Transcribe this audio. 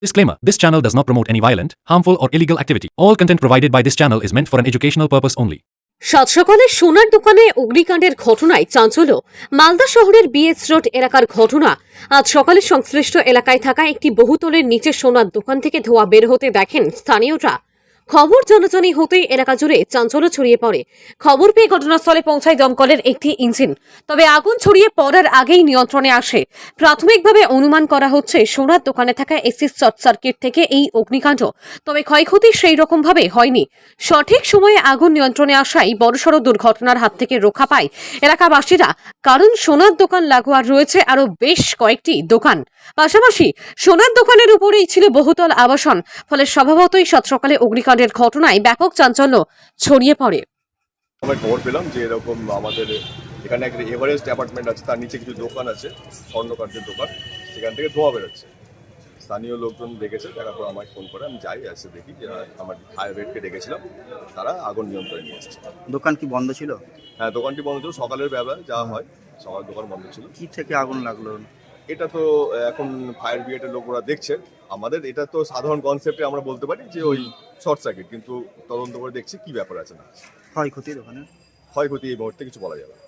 Disclaimer: This channel does not promote any violent, harmful, or illegal activity. All content provided by this channel is meant for an educational purpose only. সাত সকালে সোনার দোকানে অগ্নিকাণ্ডের ঘটনায় চাঞ্চল্য। মালদা শহরের BS road এলাকার ঘটনা। আজ সকালে সংশ্লিষ্ট এলাকায় থাকা একটি বহুতলের নিচে সোনার দোকান থেকে ধোঁয়া বের হতে দেখেন স্থানীয়রা। খবর জানাজানি হতেই এলাকা জুড়ে চাঞ্চল্য ছড়িয়ে পড়ে। খবর পেয়ে ঘটনাস্থলে পৌঁছায় দমকলের একটি ইঞ্জিন। তবে আগুন ছড়িয়ে পড়ার আগেই নিয়ন্ত্রণে আসে। প্রাথমিকভাবে অনুমান করা হচ্ছে সোনার দোকানে থাকা এসি শর্ট সার্কিট থেকে এই অগ্নিকাণ্ড। তবে ক্ষয়ক্ষতি সেই রকম ভাবে হয়নি। সঠিক সময়ে আগুন নিয়ন্ত্রণে আসায় বড়সড় দুর্ঘটনার হাত থেকে রক্ষা পায় এলাকাবাসীরা। কারণ সোনার দোকান লাগোয়া রয়েছে আরো বেশ কয়েকটি দোকান। পাশাপাশি সোনার দোকানের উপরেই ছিল বহুতল আবাসন। ফলে স্বভাবতই সাত সকালে অগ্নিকাণ্ডের ঘটনায় ব্যাপক চাঞ্চল্য ছড়িয়ে পড়ে। আমরা খবর পেলাম যে এরকম আমাদের এখানে একটা এভারেস্ট অ্যাপার্টমেন্ট আছে, তার নিচে কিছু দোকান আছে, স্বর্ণকার্যের দোকান, সেখান থেকে ধোঁয়া বেরোচ্ছে। স্থানীয় লোকজন দেখেছে, দেখার পর আমায় ফোন করে, আমি যাই এসে দেখি যে আমার ফায়ার ব্রিগেডকে ডেকেছিলাম, তারা আগুন নিয়ন্ত্রণে নিয়ে এসেছে। দোকান কি বন্ধ ছিল? হ্যাঁ, দোকানটি বন্ধ ছিল, সকালের বেলা যা হয় সকাল দোকান বন্ধ ছিল। কি থেকে আগুন লাগলো? এটা তো এখন ফায়ার ব্রিগেডের লোকরা দেখছে। আমাদের এটা তো সাধারণ কনসেপ্টে আমরা বলতে পারি যে ওই শর্ট সার্কিট, কিন্তু তদন্ত করে দেখছি কি ব্যাপার আছে না। ক্ষয়ক্ষতি দোকানে? ক্ষয়ক্ষতি এই মুহূর্তে কিছু বলা যাবে না।